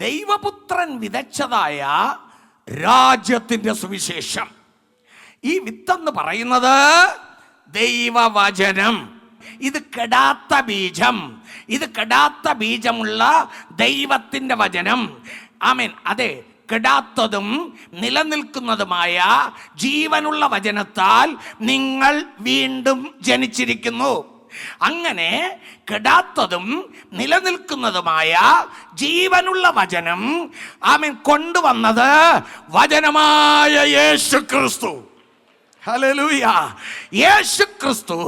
ദൈവപുത്രൻ വിതച്ചതായ രാജ്യത്തിൻ്റെ സുവിശേഷം. ഈ വിത്തെന്ന് പറയുന്നത് ദൈവവചനം. ഇത് കെടാത്ത ബീജം, ഇത് കെടാത്ത ബീജമുള്ള ദൈവത്തിൻ്റെ വചനം. ആമേൻ. അതെ, കെടാത്തതും നിലനിൽക്കുന്നതുമായ ജീവനുള്ള വചനത്താൽ നിങ്ങൾ വീണ്ടും ജനിച്ചിരിക്കുന്നു. അങ്ങനെ കെടാത്തതും നിലനിൽക്കുന്നതുമായ ജീവനുള്ള വചനം ആമേൻ കൊണ്ടുവന്നത് വചനമായ യേശുക്രിസ്തു. ഹല്ലേലൂയ. യേശുക്രിസ്തു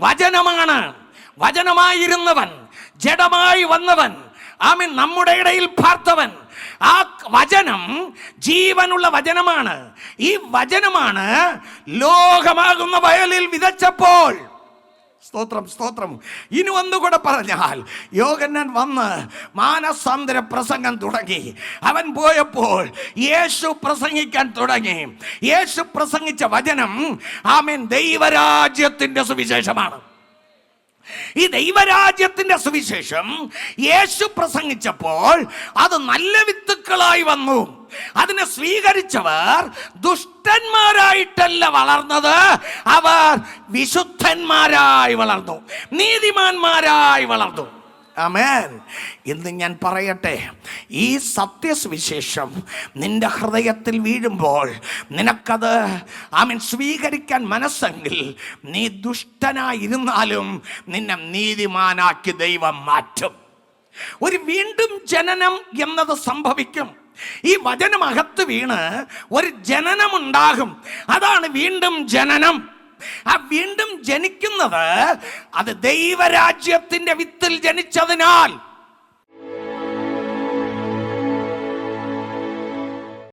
വചനമാണ്. വചനമായിരുന്നവൻ, ജഡമായി വന്നവൻ, ആമേൻ, നമ്മുടെ ഇടയിൽ പാർത്തവൻ. ആ വചനം ജീവനുള്ള വചനമാണ്. ഈ വചനമാണ് ലോകമാകുന്ന വയലിൽ വിതച്ചപ്പോൾ. സ്തോത്രം, സ്തോത്രം. ഇനി ഒന്നുകൂടെ പറഞ്ഞാൽ, യോഹന്നാൻ വന്ന് മാനസാന്തര പ്രസംഗം തുടങ്ങി. അവൻ പോയപ്പോൾ യേശു പ്രസംഗിക്കാൻ തുടങ്ങി. യേശു പ്രസംഗിച്ച വചനം ആമേൻ ദൈവരാജ്യത്തിൻ്റെ സുവിശേഷമാണ്. ഈ ദൈവരാജ്യത്തിൻ്റെ സുവിശേഷം യേശു പ്രസംഗിച്ചപ്പോൾ അത് നല്ല വിത്തുക്കളായി വന്നു. അതിനെ സ്വീകരിച്ചവർ ദുഷ്ടന്മാരായിട്ടല്ല വളർന്നത്, അവർ വിശുദ്ധന്മാരായി വളർന്നു, നീതിമാന്മാരായി വളർന്നു. ആമേൻ. ഇന്ന് ഞാൻ പറയട്ടെ, ഈ സത്യസുവിശേഷം നിന്റെ ഹൃദയത്തിൽ വീഴുമ്പോൾ നിനക്കത് ആമേൻ സ്വീകരിക്കാൻ മനസ്സെങ്കിൽ, നീ ദുഷ്ടനായിരുന്നാലും നിന്നെ നീതിമാനാക്കി ദൈവം മാറ്റും. ഒരു വീണ്ടും ജനനം എന്നത് സംഭവിക്കും. ഈ വചനം അകത്ത് വീണ് ഒരു ജനനമുണ്ടാകും. അതാണ് വീണ്ടും ജനനം. ആ വീണ്ടും ജനിക്കുന്നത് അത് ദൈവരാജ്യത്തിന്റെ വിത്തിൽ ജനിച്ചതിനാൽ